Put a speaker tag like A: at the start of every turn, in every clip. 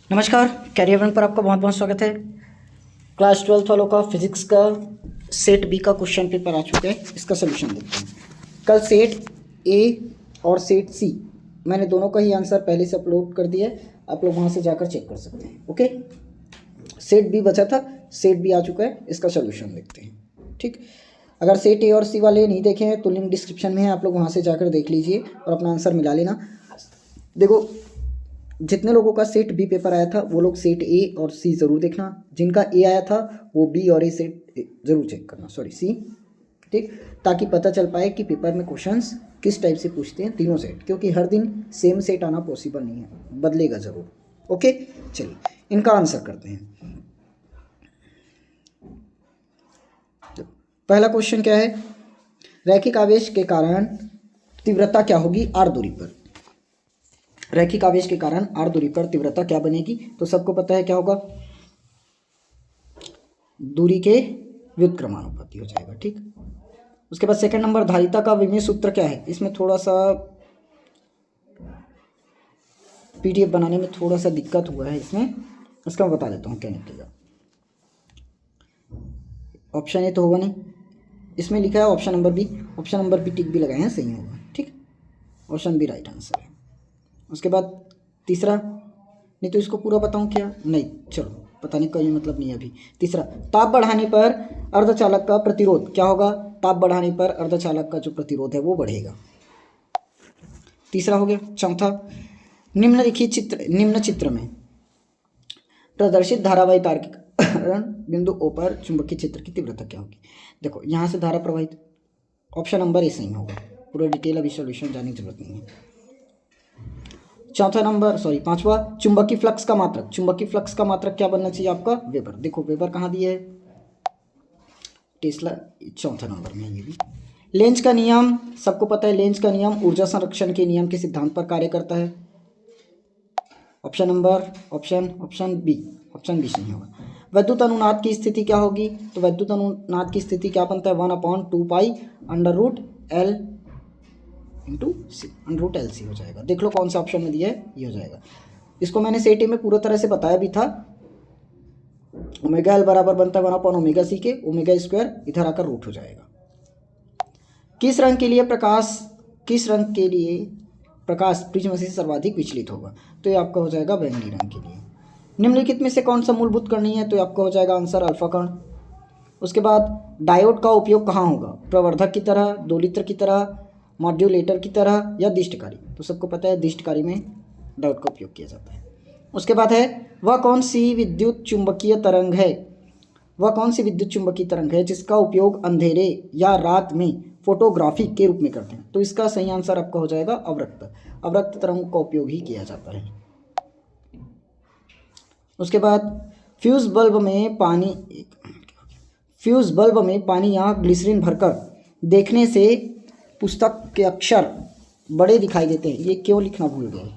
A: नमस्कार, career one पर आपका बहुत बहुत स्वागत है। क्लास 12 वालों का फिजिक्स का सेट बी का क्वेश्चन पेपर आ चुका है। इसका सोल्यूशन देखते हैं। कल सेट ए और सेट सी मैंने दोनों का ही आंसर पहले से अपलोड कर दिया है, आप लोग वहाँ से जाकर चेक कर सकते हैं। ओके, सेट बी बचा था, सेट बी आ चुका है, इसका सोल्यूशन देखते हैं। ठीक, अगर सेट ए और सी वाले नहीं देखे हैं तो लिंक डिस्क्रिप्शन में है, आप लोग वहाँ से जाकर देख लीजिए और अपना आंसर मिला लेना। देखो, जितने लोगों का सेट बी पेपर आया था वो लोग सेट ए और सी ज़रूर देखना, जिनका ए आया था वो बी और ए सेट ज़रूर चेक करना, सॉरी सी। ठीक, ताकि पता चल पाए कि पेपर में क्वेश्चंस किस टाइप से पूछते हैं तीनों सेट, क्योंकि हर दिन सेम सेट आना पॉसिबल नहीं है, बदलेगा ज़रूर। ओके, चलिए इनका आंसर करते हैं। पहला क्वेश्चन क्या है, रैखिक आवेश के कारण तीव्रता क्या होगी आर दूरी पर। रैखिक आवेश के कारण आर दूरी पर तीव्रता क्या बनेगी, तो सबको पता है क्या होगा, दूरी के व्युत्क्रमानुपाती हो जाएगा। ठीक, उसके बाद सेकंड नंबर, धारिता का विमेय सूत्र क्या है। इसमें थोड़ा सा पीडीएफ बनाने में थोड़ा सा दिक्कत हुआ है इसमें, इसका मैं बता देता हूँ क्या निकलेगा। ऑप्शन ए तो होगा नहीं, इसमें लिखा है option number B. Option number B tick भी लगाए हैं, सही होगा। ठीक, ऑप्शन बी राइट आंसर है। उसके बाद तीसरा, नहीं तो इसको पूरा बताऊं क्या, नहीं चलो पता नहीं, कोई मतलब नहीं है अभी। तीसरा, ताप बढ़ाने पर अर्धचालक का प्रतिरोध क्या होगा। ताप बढ़ाने पर अर्धचालक का जो प्रतिरोध है वो बढ़ेगा। तीसरा हो गया। चौथा, निम्न चित्र में प्रदर्शित धारावाही तार के कारण बिंदु ओ पर चुंबकीय क्षेत्र की तीव्रता क्या होगी। देखो यहाँ से धारा प्रवाहित, ऑप्शन नंबर ए सही होगा। पूरा डिटेल अभी सोल्यूशन जानने की जरूरत नहीं है। चौथा नंबर, सॉरी पांचवा, चुंबकीय फ्लक्स का मात्रक। चुंबकीय फ्लक्स का मात्रक क्या बनना चाहिए आपका, वेबर। देखो वेबर कहाँ दिया है, टेस्ला, चौथा नंबर में ये भी। लेंज का नियम सबको पता है, लेंज का नियम ऊर्जा संरक्षण के नियम के सिद्धांत पर कार्य करता है। ऑप्शन नंबर, ऑप्शन बी सही होगा। वैद्युत अनुनाद की स्थिति क्या होगी, तो वैद्युत अनुनाद की स्थिति क्या बनता है, 1/2 √L इंटू सी, √LC हो जाएगा। देख लो कौन सा ऑप्शन में दिया है, ये हो जाएगा। इसको मैंने सेट ए में पूरा तरह से बताया भी था। ओमेगा एल बराबर बनता है 1/ω/c के, ओमेगा स्क्वायर इधर आकर रूट हो जाएगा। किस रंग के लिए प्रकाश प्रिज्म से सर्वाधिक विचलित होगा, तो ये आपका हो जाएगा बैंगनी रंग के लिए। निम्नलिखित में से कौन सा मूलभूत कण नहीं है, तो ये आपका हो जाएगा आंसर अल्फा कण। उसके बाद डायोड का उपयोग कहाँ होगा, प्रवर्धक की तरह, दोलित्र की तरह, मॉड्यूलेटर की तरह या दिष्टकारी। तो सबको पता है दिष्टकारी में डायोड का उपयोग किया जाता है। उसके बाद है, वह कौन सी विद्युत चुंबकीय तरंग है जिसका उपयोग अंधेरे या रात में फोटोग्राफी के रूप में करते हैं। तो इसका सही आंसर आपका हो जाएगा अवरक्त तरंग का उपयोग ही किया जाता है। उसके बाद, फ्यूज बल्ब में पानी या ग्लिसरीन भरकर देखने से पुस्तक के अक्षर बड़े दिखाई देते हैं। ये क्यों लिखना भूल गए,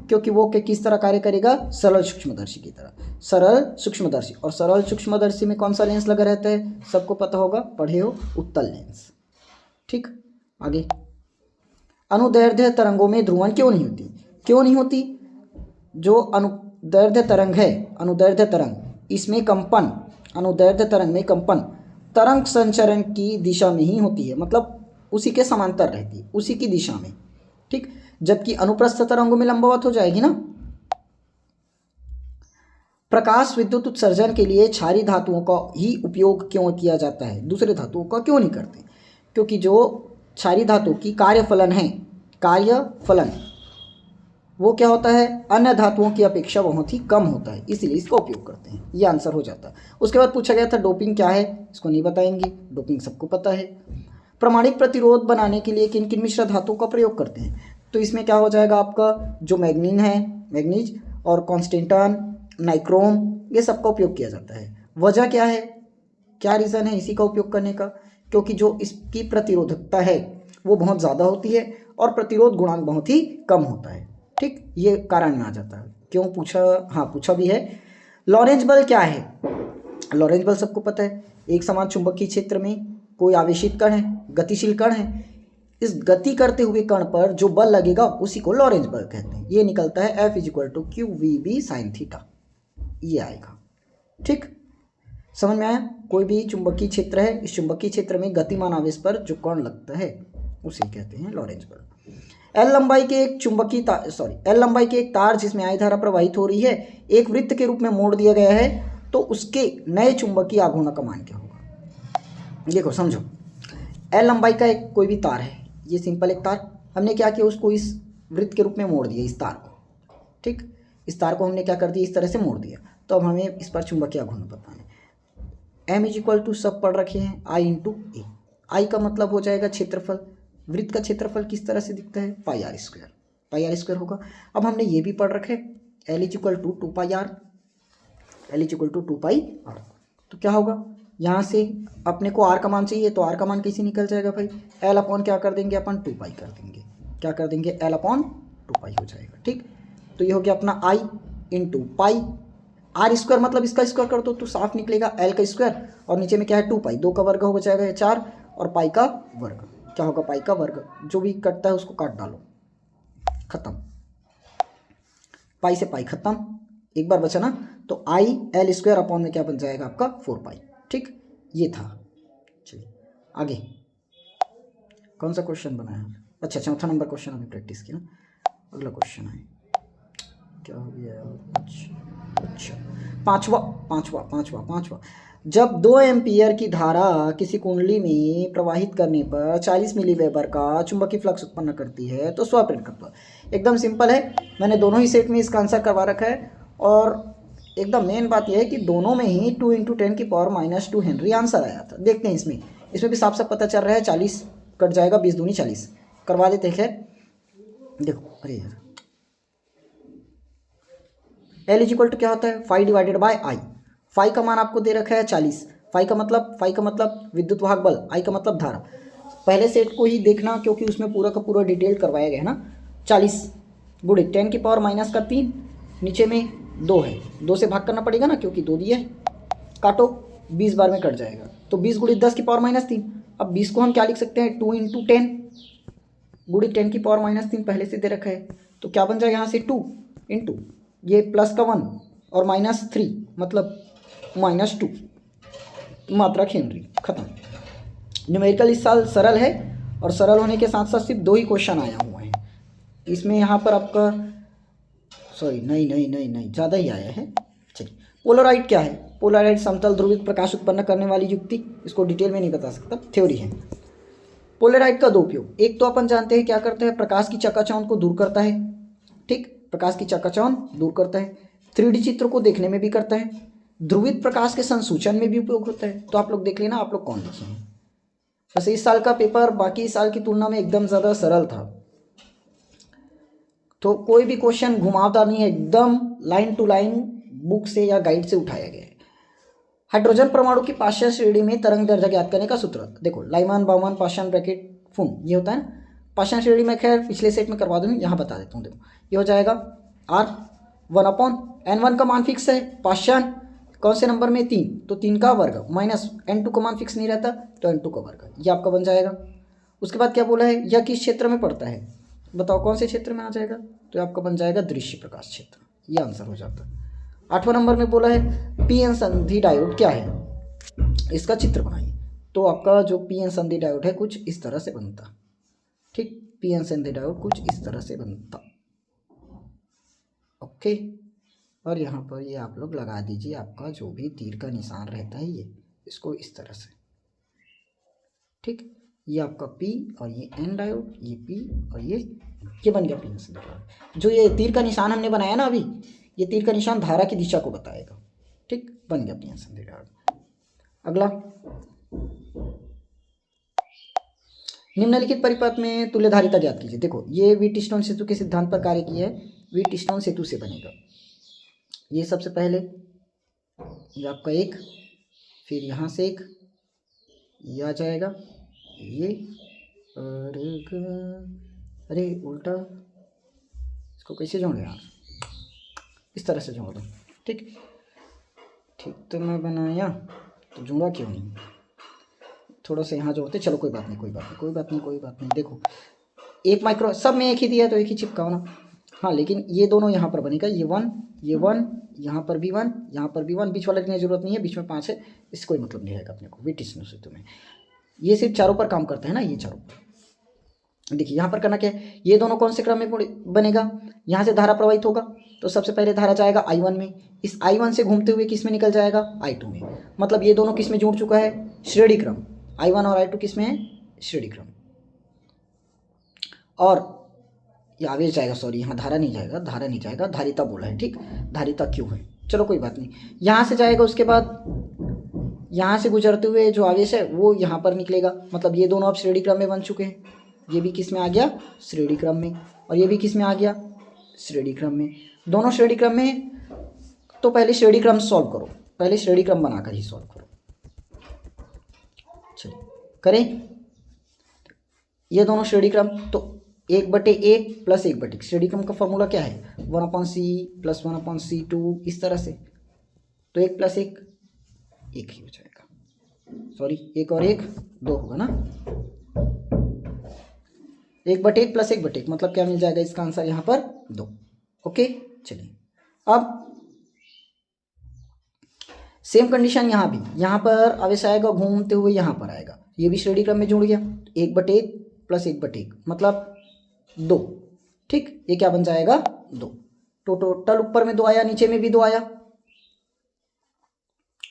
A: क्योंकि वो किस तरह कार्य करेगा, सरल सूक्ष्मदर्शी की तरह। सरल सूक्ष्मदर्शी, और सरल सूक्ष्मदर्शी में कौन सा लेंस लगा रहता है, सबको पता होगा, पढ़े हो, उत्तल लेंस। ठीक, आगे, अनुदैर्ध्य तरंगों में ध्रुवण क्यों नहीं होती। जो अनुदैर्ध्य तरंग इसमें कंपन, अनुदैर्ध्य तरंग में कंपन तरंग संचरण की दिशा में ही होती है, मतलब उसी के समांतर रहती है, उसी की दिशा में। ठीक, जबकि अनुप्रस्थ तरंगों में लंबवत हो जाएगी ना। प्रकाश विद्युत उत्सर्जन के लिए क्षारीय धातुओं का ही उपयोग क्यों किया जाता है, दूसरे धातुओं का क्यों नहीं करते, क्योंकि जो क्षारीय धातु की कार्यफलन वो क्या होता है, अन्य धातुओं की अपेक्षा बहुत ही कम होता है, इसलिए इसका उपयोग करते हैं। ये आंसर हो जाता है। उसके बाद पूछा गया था डोपिंग क्या है, इसको नहीं बताएंगे, डोपिंग सबको पता है। प्रमाणिक प्रतिरोध बनाने के लिए किन किन मिश्र धातुओं का प्रयोग करते हैं, तो इसमें क्या हो जाएगा आपका, जो मैग्नीज और कॉन्स्टेंटन, नाइक्रोम, ये सबका उपयोग किया जाता है। वजह क्या है, क्या रीज़न है इसी का उपयोग करने का, क्योंकि जो इसकी प्रतिरोधकता है वो बहुत ज़्यादा होती है और प्रतिरोध गुणांक बहुत ही कम होता है। ठीक, ये कारण में आ जाता है। क्यों पूछा भी है। लॉरेंज बल क्या है, लॉरेंज बल सबको पता है, एक समान चुंबकीय क्षेत्र में कोई आवेशित कण है, गतिशील कण है, इस गति करते हुए कण पर जो बल लगेगा उसी को लॉरेंज बल कहते हैं। ये निकलता है F = QVB sin थीटा, ये आएगा। ठीक, समझ में आया? कोई भी चुंबकीय क्षेत्र है, इस चुंबकीय क्षेत्र में गतिमान आवेश पर जो कण लगता है उसे कहते हैं लॉरेंज बल। एल लंबाई के एक तार जिसमें I धारा प्रवाहित हो रही है एक वृत्त के रूप में मोड़ दिया गया है, तो उसके नए चुंबकीय आघूर्णक का मान क्या होगा? देखो समझो, एल लंबाई का एक कोई भी तार है, ये सिंपल एक तार, हमने क्या किया, उसको इस वृत्त के रूप में मोड़ दिया, इस तार को। ठीक, इस तार को हमने क्या कर दिया, इस तरह से मोड़ दिया। तो अब हमें इस पर चुंबकीय आघूर्ण बताना है। M = सब पढ़ रखे हैं, I × A। I का मतलब हो जाएगा क्षेत्रफल। वृत्त का क्षेत्रफल किस तरह से दिखता है? πr² होगा। अब हमने ये भी पढ़ रखे L = 2πr, L = 2πr। तो क्या होगा, यहाँ से अपने को R का मान चाहिए, तो R का मान कैसे निकल जाएगा भाई? L अपॉन क्या कर देंगे अपन? 2π कर देंगे। क्या कर देंगे? L अपॉन 2π हो जाएगा। ठीक, तो ये हो गया अपना I × π। R² मतलब इसका स्क्वायर कर दो तो साफ निकलेगा L का स्क्वायर, और नीचे में क्या है? 2π, 2 का वर्ग हो जाएगा 4, और पाई का वर्ग क्या होगा? पाई का वर्ग, जो भी कटता है उसको काट डालो, खत्म। पाई से पाई खत्म, एक बार बचा ना, तो IL² अपॉन में क्या बन जाएगा आपका? 4π। ठीक, ये था। चलिए आगे कौन सा क्वेश्चन बना है? अच्छा, चौथा नंबर क्वेश्चन अभी प्रैक्टिस किया ना, अगला क्वेश्चन है क्या हो गया? अच्छा, पांचवा। जब 2 एम्पियर की धारा किसी कुंडली में प्रवाहित करने पर 40 मिलीवेबर का चुंबकीय फ्लक्स उत्पन्न करती है तो स्वप्रेरकत्व। एकदम सिंपल है, मैंने दोनों ही सेट में इसका आंसर करवा रखा है, और एकदम मेन बात यह है कि दोनों में ही 2 × 10⁻² हेनरी आंसर आया था। देखते हैं इसमें भी साफ साफ पता चल रहा है, 40 कट जाएगा, 20 दूनी 40 करवा देते हैं। खैर देखो, अरे यार, L = क्या होता है? φ / I। फाई का मान आपको दे रखा है 40। फाई का मतलब विद्युत वाहक बल, I का मतलब धारा। पहले सेट को ही देखना क्योंकि उसमें पूरा का पूरा डिटेल करवाया गया है ना। 40 गुणे 10⁻³ नीचे में 2 है, 2 से भाग करना पड़ेगा ना क्योंकि 2 दिया है, काटो 20 बार में कट जाएगा, तो 20 गुणे 10⁻³ अब 20 को हम क्या लिख सकते हैं? 2 × 10 गुणे 10⁻³ पहले से दे रखा है, तो क्या बन जाएगा यहाँ से? 2 × ये प्लस का 1 और -3 मतलब -2 मात्रक हेनरी, खत्म। न्यूमेरिकल इस साल सरल है, और सरल होने के साथ साथ सिर्फ 2 ही क्वेश्चन आया हुआ है इसमें। यहाँ पर आपका नहीं ज़्यादा ही आया है। चलिए, पोलराइड क्या है? पोलराइड समतल ध्रुवित प्रकाश उत्पन्न करने वाली युक्ति, इसको डिटेल में नहीं बता सकता, थ्योरी है। पोलराइड का 2 उपयोग, एक तो अपन जानते हैं क्या करता है, प्रकाश की चकाचौंध को दूर करता है। ठीक, प्रकाश की चकाचौंध दूर करता है। 3D चित्र को देखने में भी करता है, ध्रुवित प्रकाश के संसूचन में भी उपयोग होता है। तो आप लोग देख लेना, आप लोग कौन लिखे हैं। वैसे इस साल का पेपर बाकी साल की तुलना में एकदम ज़्यादा सरल था, तो कोई भी क्वेश्चन घुमावदार नहीं है, एकदम लाइन टू लाइन बुक से या गाइड से उठाया गया है। हाइड्रोजन परमाणु की पाषाण श्रेणी में तरंग दैर्ध्य ज्ञात करने का सूत्र, देखो लाइमान बाउमन पाषाण ब्रैकेट फून, ये होता है ना पाषाण श्रेणी में। खैर पिछले सेट में करवा दूँ, यहाँ बता देता हूँ। देखो ये हो जाएगा R1/N1 का मान फिक्स है, पाषाण कौन से नंबर में? 3, तो 3 का वर्ग माइनस N2 का मान फिक्स नहीं रहता तो N2 का वर्ग, ये आपका बन जाएगा। उसके बाद क्या बोला है, यह किस क्षेत्र में पड़ता है? बताओ कौन से क्षेत्र में आ जाएगा? तो आपका बन जाएगा दृश्य प्रकाश क्षेत्र, ये आंसर हो जाता है। 8वां नंबर में बोला है PN संधि डायोड क्या है, इसका चित्र बनाइए। तो आपका जो PN संधि डायोड है कुछ इस तरह से बनता। ठीक, PN संधि डायोड कुछ इस तरह से बनता। ओके, और यहाँ पर ये आप लोग लगा दीजिए, आपका जो भी तीर का निशान रहता है ये, इसको इस तरह से। ठीक, ये आपका P और ये N डायोड, ये P और ये बन गया PN संधि डायोड। जो ये तीर का निशान हमने बनाया ना अभी, ये तीर का निशान धारा की दिशा को बताएगा। ठीक, बन गया PN संधि डायोड। अगला, निम्नलिखित परिपथ में तुल्यधारिता ज्ञात कीजिए। देखो ये व्हीटस्टोन सेतु के सिद्धांत पर कार्य किया है, व्हीटस्टोन सेतु से बनेगा। ये सबसे पहले ये आपका एक, फिर यहाँ से एक ये आ जाएगा, ये और अरे उल्टा, इसको कैसे जोड़े यार? इस तरह से जोड़ दो। ठीक, तो मैं बनाया तो जुड़ा क्यों नहीं? थोड़ा सा यहाँ जो होते, चलो कोई बात नहीं, कोई बात नहीं, कोई बात नहीं, कोई बात नहीं। देखो 1 माइक्रो, सब में एक ही दिया है तो एक ही चिपकाओ ना। हाँ लेकिन ये दोनों यहाँ पर बनेगा, ये 1, ये 1, यहाँ पर भी 1, यहाँ पर भी 1, बीच वाला की जरूरत नहीं है, बीच में 5 है, इससे कोई मतलब नहीं रहेगा अपने को, विटिस्नो से तुम्हें। ये सिर्फ चारों पर काम करता है ना, ये चारों पर। देखिए यहाँ पर करना क्या है, ये दोनों कौन से क्रम में बनेगा, यहाँ से धारा प्रवाहित होगा तो सबसे पहले धारा जाएगा I1 में, इस I1 से घूमते हुए किस में निकल जाएगा, I2 में। मतलब ये दोनों किस में जुड़ चुका है, श्रेणी क्रम। I1 और I2 किस में है, श्रेणी क्रम। और ये आवेश जाएगा, सॉरी यहाँ धारा नहीं जाएगा, धारा नहीं जाएगा, धारिता बोला है, ठीक, धारिता क्यों है, चलो कोई बात नहीं। यहाँ से जाएगा, उसके बाद यहाँ से गुजरते हुए जो आवेश है वो यहाँ पर निकलेगा। मतलब ये दोनों अब श्रेणी क्रम में बन चुके हैं, ये भी किस में आ गया, श्रेणी क्रम में, और ये भी किस में आ गया, श्रेणी क्रम में। दोनों श्रेणी क्रम में, तो पहले श्रेणी क्रम सॉल्व करो, पहले श्रेणी क्रम बनाकर ही सॉल्व करो। चलिए करें, ये दोनों श्रेणी क्रम, तो 1/1 + 1/1, श्रेणी क्रम का फॉर्मूला क्या है, 1/c + 1/c2, इस तरह से। तो 1 + 1 1 ही हो जाएगा, सॉरी 1 और 1 2 होगा ना, 1/1 + 1/1 मतलब क्या मिल जाएगा, इसका आंसर यहाँ पर 2। ओके चलिए, अब सेम कंडीशन यहाँ भी, यहाँ पर आवेश आएगा घूमते हुए यहाँ पर आएगा, ये भी श्रेणी क्रम में जुड़ गया, 1/1 + 1/1 मतलब 2, ठीक, ये क्या बन जाएगा 2। तो टोटल ऊपर में 2 आया, नीचे में भी 2 आया,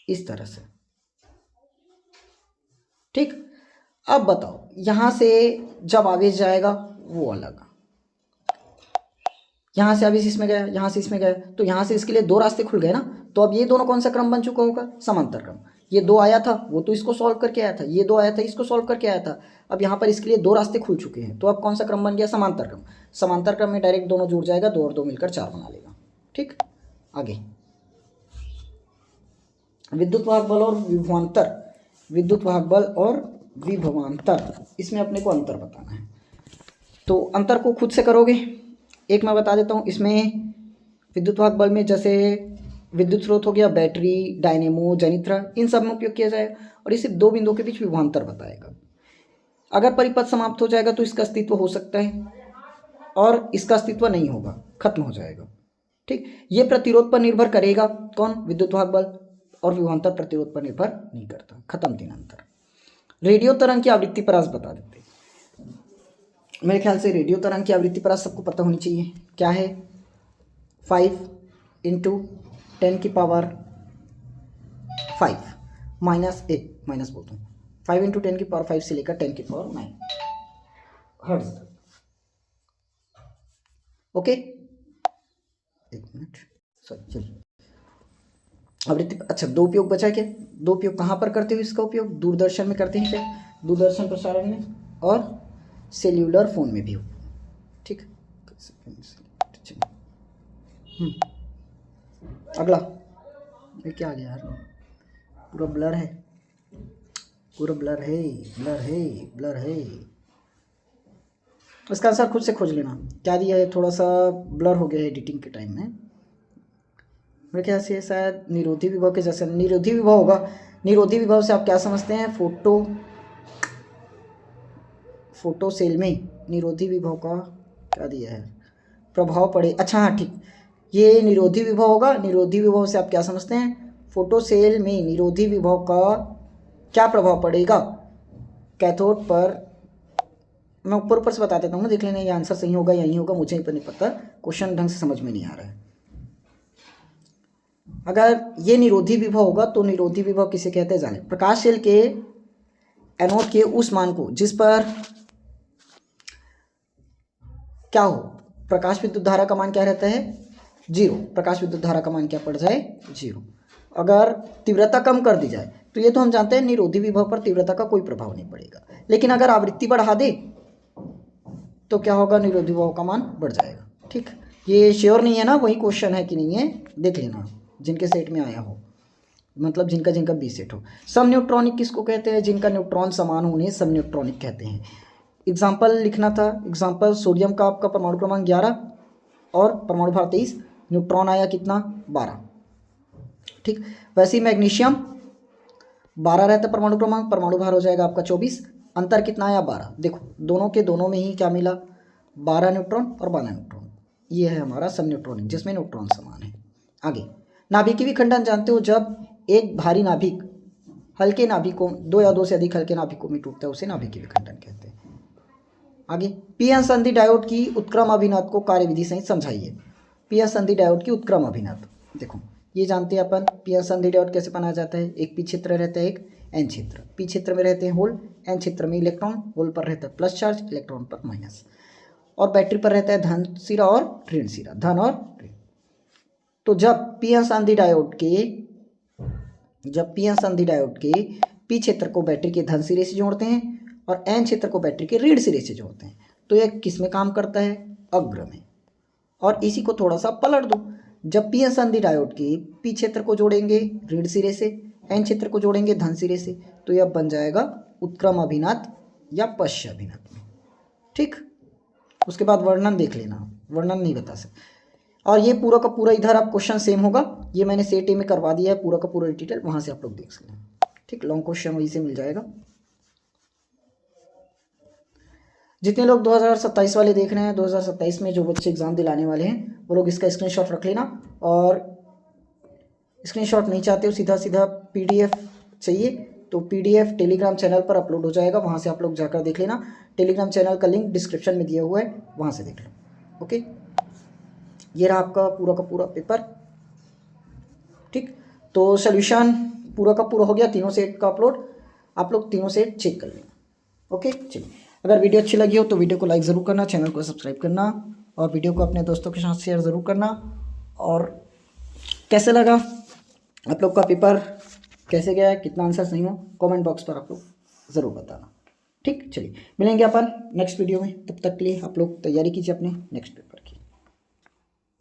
A: इस तरह से, ठीक। अब बताओ यहाँ से जब आवेश जाएगा वो अलग, यहाँ से आवेश इसमें गया, यहाँ से इसमें गया, तो यहाँ से इसके लिए 2 रास्ते खुल गए ना। तो अब ये दोनों कौन सा क्रम बन चुका होगा, समांतर क्रम। ये 2 आया था वो तो इसको सॉल्व करके आया था, ये 2 आया था इसको सॉल्व करके आया था, अब यहाँ पर इसके लिए 2 रास्ते खुल चुके हैं, तो अब कौन सा क्रम बन गया, समांतर क्रम। समांतर क्रम में डायरेक्ट दोनों जुड़ जाएगा, 2 और 2 मिलकर 4 बना लेगा, ठीक। आगे विद्युत वाहक बल और विभवांतर, विद्युत वाहक बल और विभवांतर, इसमें अपने को अंतर बताना है। तो अंतर को खुद से करोगे, एक मैं बता देता हूँ। इसमें विद्युत वाहक बल में जैसे विद्युत स्रोत हो गया, बैटरी, डायनेमो, जनित्र, इन सब में उपयोग किया जाएगा, और इसे 2 बिंदुओं के बीच विभवांतर बताएगा। अगर परिपथ समाप्त हो जाएगा तो इसका अस्तित्व हो सकता है, और इसका अस्तित्व नहीं होगा, खत्म हो जाएगा, ठीक। ये प्रतिरोध पर निर्भर करेगा, कौन, विद्युत वाहक बल, और विभवांतर प्रतिरोध पर निर्भर नहीं करता, खत्म 3 अंतर। रेडियो तरंग की आवृत्ति पर आज बता देते हैं। मेरे ख्याल से रेडियो तरंग की आवृत्ति पर आज सबको पता होनी चाहिए, क्या है, 5 × 10⁵ माइनस 5 × 10⁵ से लेकर 10⁹ हर्ट्ज तक। ओके, एक मिनट, सॉरी, चलिए आवृत्ति। अच्छा, 2 उपयोग बचा क्या, 2 उपयोग कहाँ पर करते हो इसका उपयोग, दूरदर्शन में करते हैं क्या, दूरदर्शन प्रसारण में, और सेल्यूलर फोन में भी हो, ठीक। अगला ये क्या आ गया यार, पूरा ब्लर है, पूरा ब्लर है, ब्लर है, ब्लर है। इसका आंसर खुद से खोज लेना, क्या दिया है, थोड़ा सा ब्लर हो गया है एडिटिंग के टाइम में। मेरे ख्याल से शायद निरोधी विभव के जैसे, निरोधी विभव होगा। निरोधी विभव से आप क्या समझते हैं, फोटो सेल में निरोधी विभव का क्या दिया है, प्रभाव पड़े, अच्छा हाँ ठीक, ये निरोधी विभव होगा। निरोधी विभव से आप क्या समझते हैं, फोटो सेल में निरोधी विभव का क्या प्रभाव पड़ेगा, कैथोड पर। मैं ऊपर से बता देता हूँ, देख लेना ये आंसर सही होगा या नहीं होगा, मुझे नहीं पता, क्वेश्चन ढंग से समझ में नहीं आ रहा है। अगर ये निरोधी विभव होगा तो निरोधी विभव किसे कहते हैं जाने, प्रकाशशील के एनोड के उस मान को जिस पर क्या हो, प्रकाश विद्युत धारा का मान क्या रहता है, 0। प्रकाश विद्युत धारा का मान क्या पड़ जाए, 0। अगर तीव्रता कम कर दी जाए तो ये तो हम जानते हैं निरोधी विभव पर तीव्रता का कोई प्रभाव नहीं पड़ेगा, लेकिन अगर आवृत्ति बढ़ा दे तो क्या होगा, निरोधी विभव का मान बढ़ जाएगा, ठीक। ये श्योर नहीं है ना, वही क्वेश्चन है कि नहीं है, देख लेना जिनके सेट में आया हो, मतलब जिनका बी सेट हो। सम न्यूट्रॉनिक किसको कहते हैं, जिनका न्यूट्रॉन समान होने सम न्यूट्रॉनिक कहते हैं। एग्जाम्पल लिखना था, एग्जाम्पल सोडियम का आपका परमाणु क्रमांक 11 और परमाणु भार 23, न्यूट्रॉन आया कितना, 12, ठीक। वैसे ही मैग्नीशियम 12 रहता है परमाणु क्रमांक, परमाणु भार हो जाएगा आपका 24, अंतर कितना आया 12। देखो दोनों के दोनों में ही क्या मिला 12 न्यूट्रॉन और 12 न्यूट्रॉन, ये है हमारा सब न्यूट्रॉनिक जिसमें न्यूट्रॉन समान है। आगे नाभिकीय विखंडन जानते हो, जब एक भारी नाभिक हल्के नाभिकों, दो या दो से अधिक हल्के नाभिकों में टूटता है उसे नाभिकीय विखंडन कहते हैं। आगे पी-एन संधि डायोड की उत्क्रम अभिनत को कार्यविधि सहित समझाइए। पी-एन संधि डायोड की उत्क्रम अभिनत, देखो ये जानते हैं अपन पी-एन संधि डायोड कैसे बनाया जाता है। एक पी क्षेत्र रहता है, एक एन क्षेत्र। पी क्षेत्र में रहते हैं होल, एन क्षेत्र में इलेक्ट्रॉन, होल पर रहता है प्लस चार्ज, इलेक्ट्रॉन पर माइनस, और बैटरी पर रहता है धन सिरा और ऋण सिरा, धन और ऋण। तो जब पी-एन संधि डायोड के पी क्षेत्र को बैटरी के धन सिरे से जोड़ते हैं और एन क्षेत्र को बैटरी के ऋण सिरे से जोड़ते हैं, तो यह किस में काम करता है, अग्र में। और इसी को थोड़ा सा पलट दो, जब पी-एन संधि डायोड के पी क्षेत्र को जोड़ेंगे ऋण सिरे से, एन क्षेत्र को जोड़ेंगे धन सिरे से, तो यह बन जाएगा उत्क्रम अभिनत या पश्य अभिनत में। ठीक, उसके बाद वर्णन देख लेना, वर्णन नहीं बता सकते। और ये पूरा का पूरा इधर आप क्वेश्चन सेम होगा, ये मैंने सेट ए में करवा दिया है पूरा का पूरा डिटेल, वहाँ से आप लोग देख सकते हैं। ठीक, लॉन्ग क्वेश्चन वहीं से मिल जाएगा। जितने लोग 2027 वाले देख रहे हैं, 2027 में जो बच्चे एग्ज़ाम दिलाने वाले हैं वो लोग इसका स्क्रीनशॉट रख लेना, और स्क्रीनशॉट नहीं चाहते हो सीधा सीधा पीडीएफ चाहिए तो पीडीएफ टेलीग्राम चैनल पर अपलोड हो जाएगा, वहाँ से आप लोग जाकर देख लेना। टेलीग्राम चैनल का लिंक डिस्क्रिप्शन में दिया हुआ है, वहाँ से देख लो। ओके, ये रहा आपका पूरा का पूरा पेपर। ठीक, तो सोल्यूशन पूरा का पूरा हो गया, तीनों सेट का अपलोड, आप लोग तीनों सेट चेक कर लेना। ओके, चलिए, अगर वीडियो अच्छी लगी हो तो वीडियो को लाइक ज़रूर करना, चैनल को सब्सक्राइब करना, और वीडियो को अपने दोस्तों के साथ शेयर ज़रूर करना। और कैसे लगा आप लोग का पेपर, कैसे गया, कितना आंसर्स नहीं हो, कमेंट बॉक्स पर आप लोग ज़रूर बताना। ठीक, चलिए मिलेंगे अपन नेक्स्ट वीडियो में, तब तक के लिए आप लोग तैयारी कीजिए अपने नेक्स्ट पेपर।